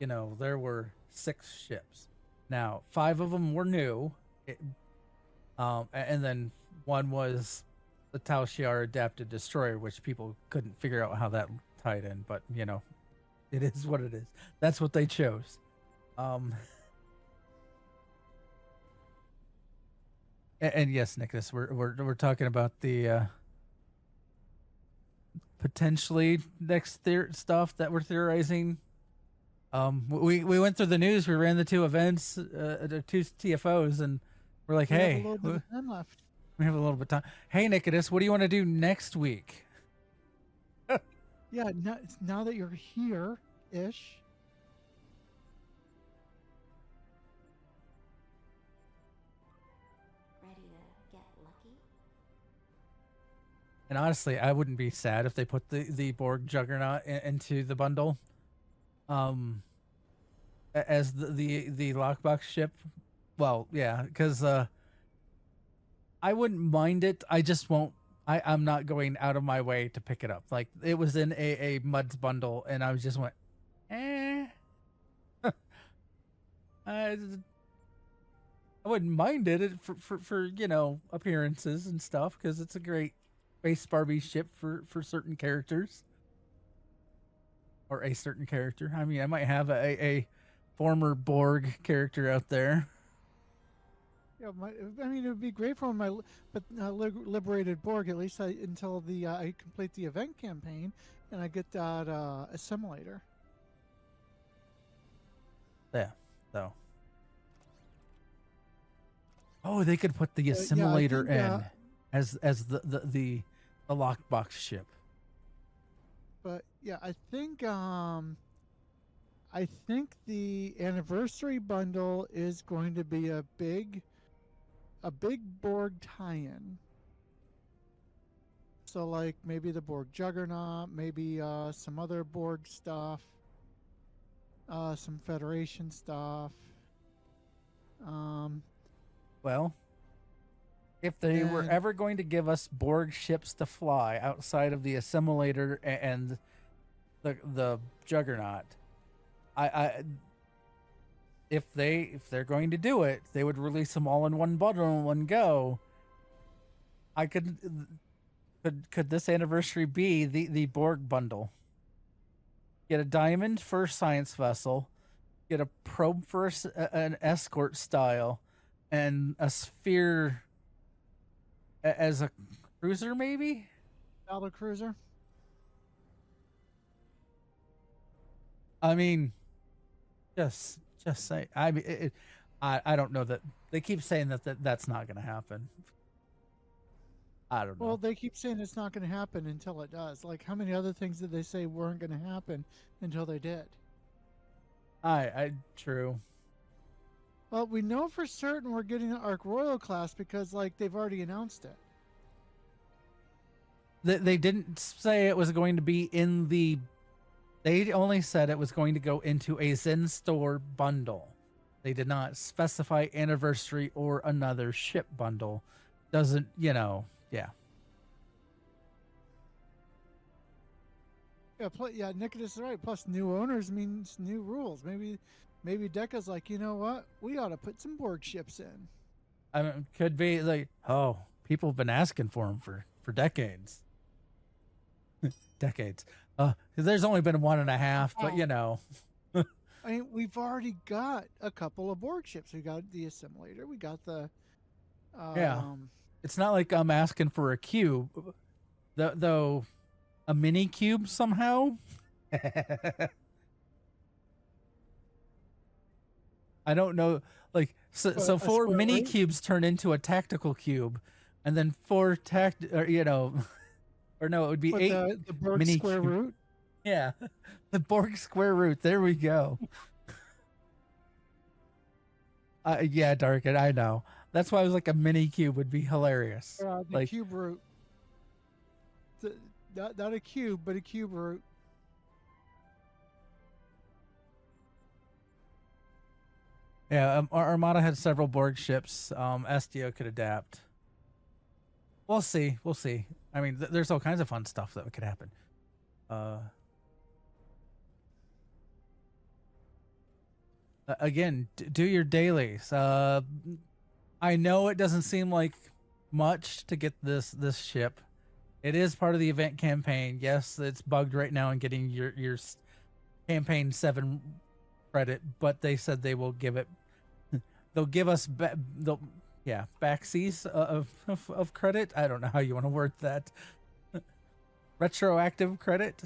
you know, there were 6 ships. Now, 5 of them were new, and then one was the Tal Shiar adapted destroyer, which people couldn't figure out how that tied in, but you know, it is what it is. That's what they chose. And yes, Nicholas, we're talking about the potentially next stuff that we're theorizing. We went through the news. We ran the 2 events, the 2 TFOs, and we're like, We have hey, a little bit of time left. we have a little bit of time. Hey, Nicholas, what do you want to do next week? Yeah, now that you're here-ish, Ready to get lucky? And honestly, I wouldn't be sad if they put the Borg Juggernaut into the bundle, as the lockbox ship. Well, yeah, because I wouldn't mind it. I just won't. I'm not going out of my way to pick it up. Like, it was in a Muds bundle, and I was just went, eh. I wouldn't mind it for you know, appearances and stuff, because it's a great base Barbie ship for certain characters, or a certain character. I mean, I might have a former Borg character out there. yeah, I mean, it would be great for my liberated Borg, at least until I complete the event campaign and I get that assimilator. Yeah. So. Oh, they could put the yeah, I assimilator think, in as the lockbox ship. But yeah, I think the anniversary bundle is going to be a big Borg tie-in. So like maybe the Borg Juggernaut, maybe some other Borg stuff, some Federation stuff. Well, If they were And- ever going to give us Borg ships to fly outside of the assimilator and the Juggernaut, if they're going to do it, they would release them all in one bundle in one go. Could this anniversary be the Borg bundle? Get a diamond for a science vessel, get a probe for an escort style, and a sphere as a cruiser, maybe? Battle cruiser. I mean, just say. I mean, I don't know that they keep saying that's not going to happen. I don't know. Well, they keep saying it's not going to happen until it does. Like, how many other things did they say weren't going to happen until they did? True. Well, we know for certain we're getting the Ark Royal class because, like, they've already announced it. They didn't say it was going to be in the. They only said it was going to go into a Zen Store bundle. They did not specify anniversary or another ship bundle. Doesn't, yeah. Yeah, Nicholas is right. Plus, new owners means new rules. Maybe Decca's like, you know what? We ought to put some Borg ships in. I mean, could be like, oh, people have been asking for them for decades. Decades. There's only been 1.5, but you know. I mean, we've already got a couple of Borg ships. We got the assimilator. We got the. Yeah. It's not like I'm asking for a cube, though. A mini cube somehow. I don't know. Like so 4 mini cubes turn into a tactical cube, and then 4 or no, it would be 8 the Borg mini square cube. root. Yeah, the Borg square root. There we go. Yeah, Darkin, I know. That's why I was like a mini cube would be hilarious. The like cube root. Not a cube, but a cube root. Yeah, Armada had several Borg ships. SDO could adapt. We'll see. I mean, there's all kinds of fun stuff that could happen. Again, do your dailies. I know it doesn't seem like much to get this ship. It is part of the event campaign. Yes, it's bugged right now in getting your campaign 7 credit, but they said they will give it. They'll give us backsies of credit. I don't know how you want to word that. Retroactive credit.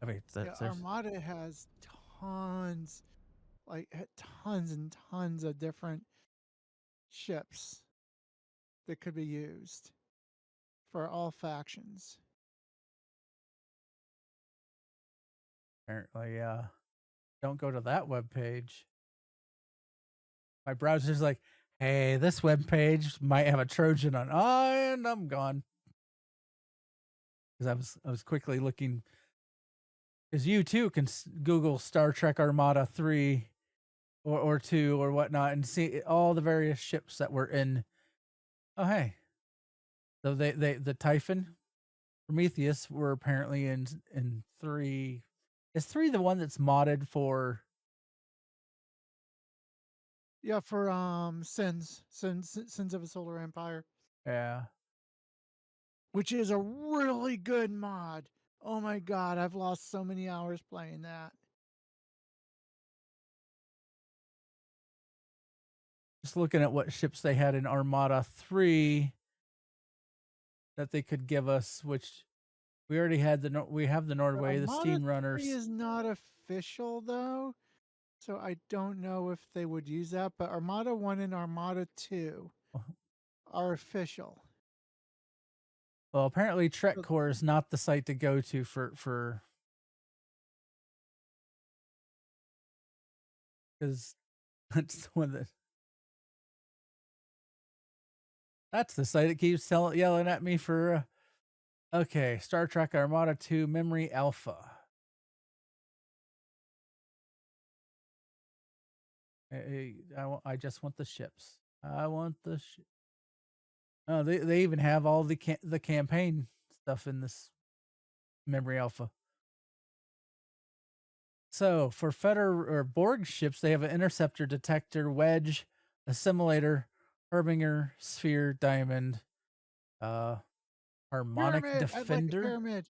I mean, Armada has tons and tons of different ships that could be used for all factions. Apparently, don't go to that webpage. My browser's like, hey, this webpage might have a Trojan on. Oh, and I'm gone. Because I was quickly looking. Because you too can Google Star Trek Armada 3 or 2 or whatnot and see all the various ships that were in. Oh, hey. So the Typhon, Prometheus were apparently in 3. Is 3 the one that's modded for? Yeah, for Sins of a Solar Empire. Yeah. Which is a really good mod. Oh my god, I've lost so many hours playing that. Just looking at what ships they had in Armada 3 that they could give us, which we already had we have the Nordway, the Steam Runners. 3 is not official though, so I don't know if they would use that. But Armada 1 and Armada 2 are official. Well, apparently TrekCore is not the site to go to for because that's the one that's the site that keeps yelling at me for. Okay, Star Trek Armada 2 Memory Alpha. I just want the ships. I want the Oh, they even have all the campaign stuff in this memory alpha. So for Feder or Borg ships, they have an interceptor, detector, wedge, assimilator, harbinger, sphere, diamond, harmonic Pyramid! I'd like a defender, pyramid.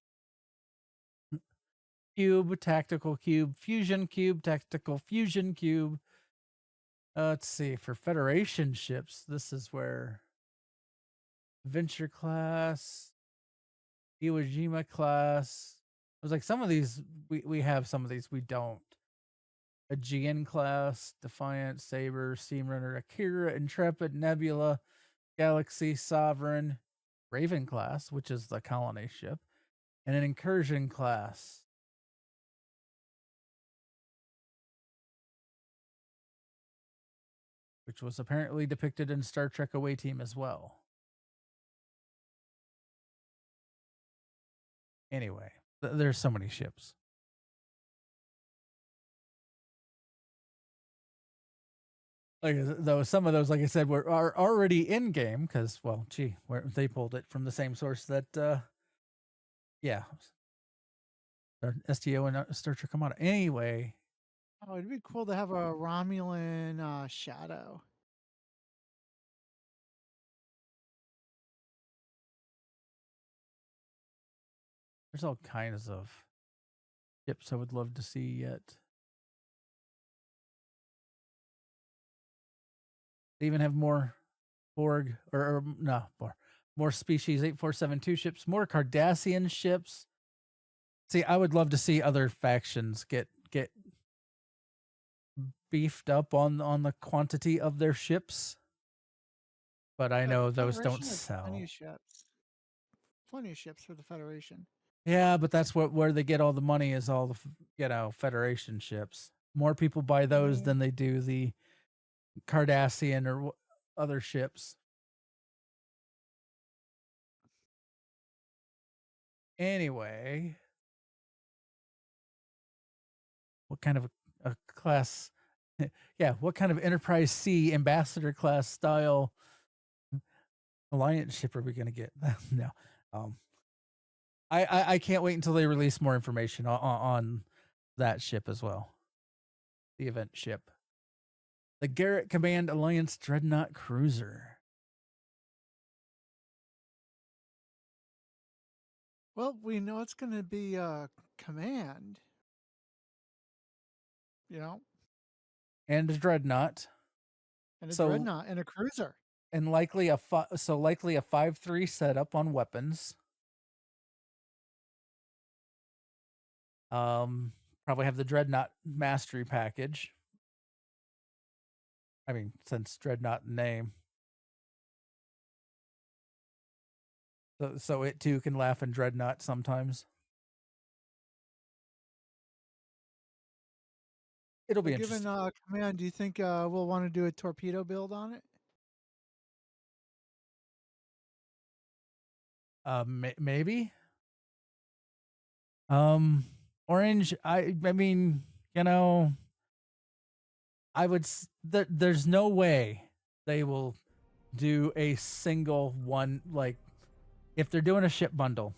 cube, tactical cube, fusion cube, tactical fusion cube. Let's see, for Federation ships, this is where Venture class, Iwo Jima class. I was like, some of these we have, some of these we don't. Aegean class, Defiant, Saber, Steamrunner, Akira, Intrepid, Nebula, Galaxy, Sovereign, Raven class, which is the colony ship, and an Incursion class. Which was apparently depicted in Star Trek Away Team as well. Anyway, there's so many ships. Like, though some of those, like I said, are already in game because, well, gee, they pulled it from the same source that, yeah, STO and Star Trek Armada. Anyway, Oh, it'd be cool to have a Romulan shadow. there's all kinds of ships I would love to see yet. They even have more Borg or no, more species 8472 ships, more Cardassian ships. See, I would love to see other factions get beefed up on the quantity of their ships. But I know those don't Federation has sell. Plenty of ships for the Federation. Yeah, but that's where they get all the money is all the Federation ships. More people buy those than they do the Cardassian or other ships. Anyway, what kind of a class? Yeah, what kind of Enterprise C Ambassador class style Alliance ship are we going to get? No, I can't wait until they release more information on that ship as well. The event ship, the Garrett Command Alliance Dreadnought Cruiser. Well, we know it's going to be Command. And a Dreadnought. And a Dreadnought and a Cruiser. And likely a 5-3 setup on weapons. Probably have the Dreadnought Mastery package. I mean, since Dreadnought name. So it too can laugh in Dreadnought sometimes. It'll be interesting. Given Command, do you think we'll want to do a torpedo build on it? Maybe. Orange. I mean, I would. There's no way they will do a single one. Like, if they're doing a ship bundle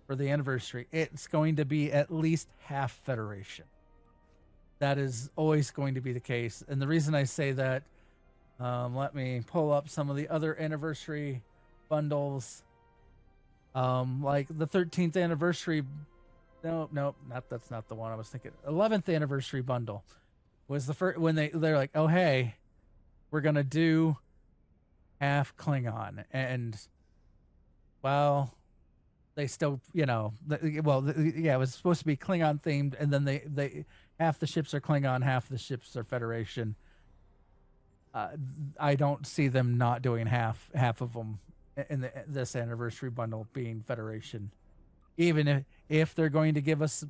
for the anniversary, it's going to be at least half Federation. That is always going to be the case. And the reason I say that, let me pull up some of the other anniversary bundles. Like the 13th anniversary. No, that's not the one I was thinking. 11th anniversary bundle was the first when they're like, oh, hey, we're going to do half Klingon. And, well, they still, it was supposed to be Klingon themed. And then they half the ships are Klingon, half the ships are Federation. I don't see them not doing half of them in this anniversary bundle being Federation. Even if they're going to give us,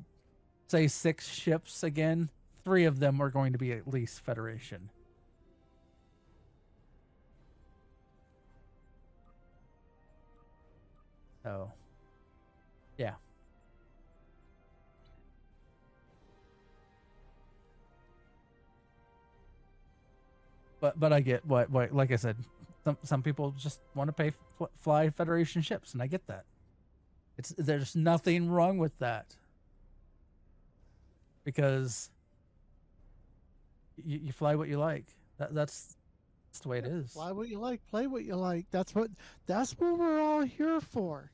say, 6 ships again, 3 of them are going to be at least Federation. So, yeah. but I get what like I said, some people just want to fly Federation ships, and I get that. There's nothing wrong with that, because you fly what you like. That's the way it is. Fly what you like, play what you like. That's what we're all here for.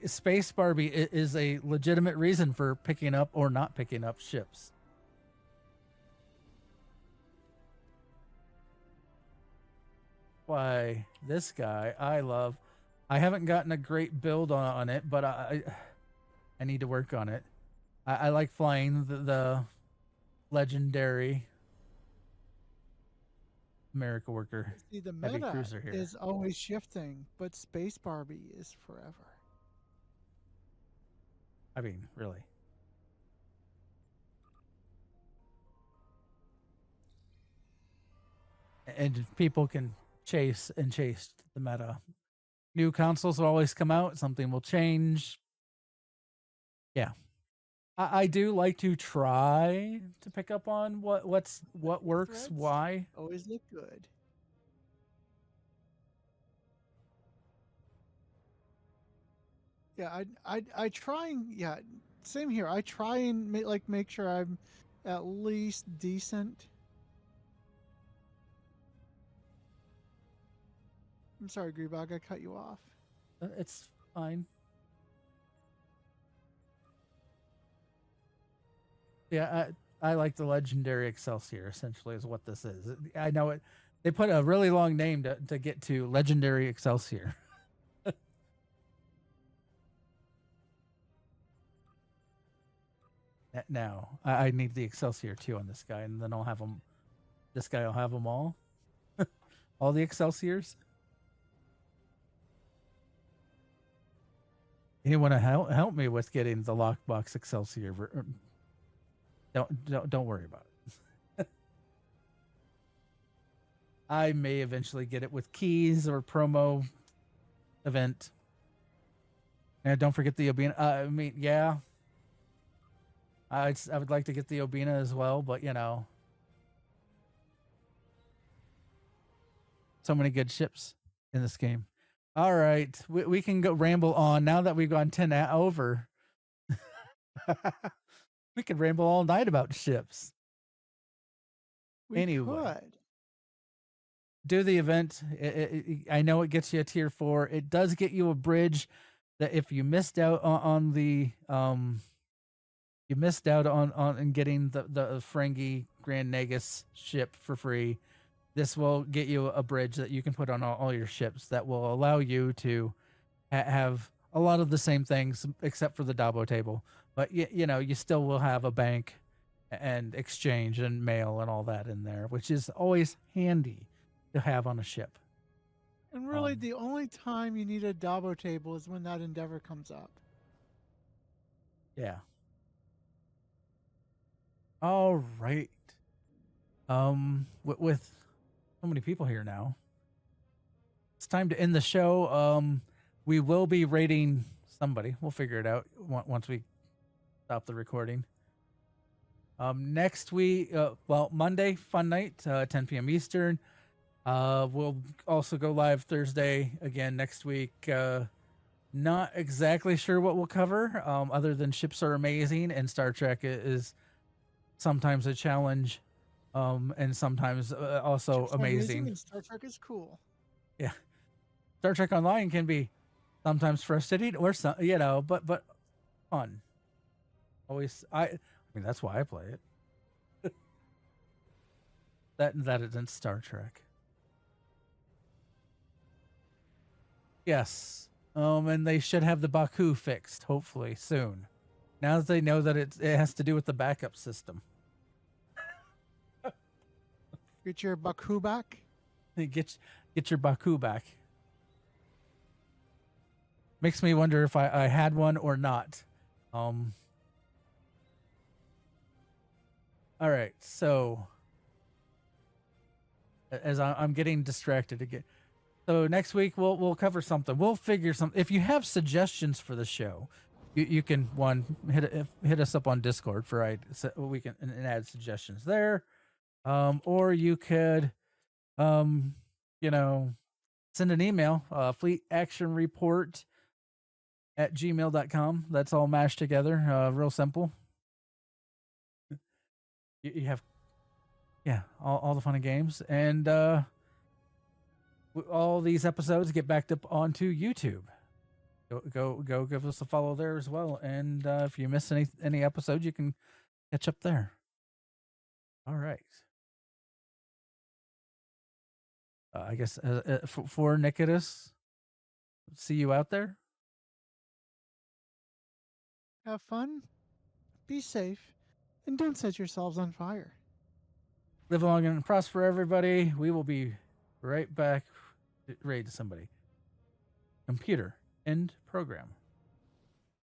Space Barbie is a legitimate reason for picking up or not picking up ships. Why, this guy I haven't gotten a great build on it, but I need to work on it. I like flying the legendary America Worker. See, the heavy meta cruiser here is always shifting, but Space Barbie is forever. I mean, really. And people can chase the meta. New consoles will always come out. Something will change. Yeah. I do like to try to pick up on what works, Threads why. always look good. Yeah, I try and same here. I try and make sure I'm at least decent. I'm sorry, Grebog, I cut you off. It's fine. Yeah, I like the legendary Excelsior, essentially, is what this is. I know it. They put a really long name to get to legendary Excelsior. Now, I need the Excelsior too on this guy, and then I'll have them. This guy will have them all. All the Excelsiors. Anyone to help me with getting the lockbox Excelsior? Don't worry about it. I may eventually get it with keys or promo event. And don't forget the Obina. I mean, yeah. I would like to get the Obina as well, but you know, so many good ships in this game. All right, we can go ramble on now that we've gone 10 over. We could ramble all night about ships. Anyway, could. Do the event. I know it gets you a tier 4. It does get you a bridge that if you missed out on the you missed out on getting the Ferengi Grand Nagus ship for free. This will get you a bridge that you can put on all your ships that will allow you to have a lot of the same things except for the Dabo table. But you know, you still will have a bank and exchange and mail and all that in there, which is always handy to have on a ship. And really, the only time you need a Dabo table is when that Endeavor comes up. Yeah. All right. With so many people here now, it's time to end the show. We will be rating somebody. We'll figure it out once we stop the recording. Next week, Monday, Fun Night, 10 p.m. Eastern. We'll also go live Thursday again next week. Not exactly sure what we'll cover, other than ships are amazing and Star Trek is sometimes a challenge, and sometimes also Ships are amazing. And Star Trek is cool. Yeah, Star Trek Online can be sometimes frustrating or some, but fun. Always, I mean that's why I play it. that isn't Star Trek. Yes. And they should have the Baku fixed, hopefully, soon. Now that they know that it has to do with the backup system. Get your Baku back. Get your Baku back. Makes me wonder if I had one or not. All right, so as I'm getting distracted again. So next week we'll cover something. We'll figure something. If you have suggestions for the show, you can hit us up on Discord we can add suggestions there. Or you could, you know, send an email, fleetactionreport@gmail.com. That's all mashed together. Real simple. You have, yeah, all the fun and games. And all these episodes get backed up onto YouTube. Go give us a follow there as well. And if you miss any episodes, you can catch up there. All right. I guess for Nikitas, see you out there. Have fun, be safe, and don't set yourselves on fire. Live long and prosper, everybody. We will be right back. Raid to somebody. Computer, end program.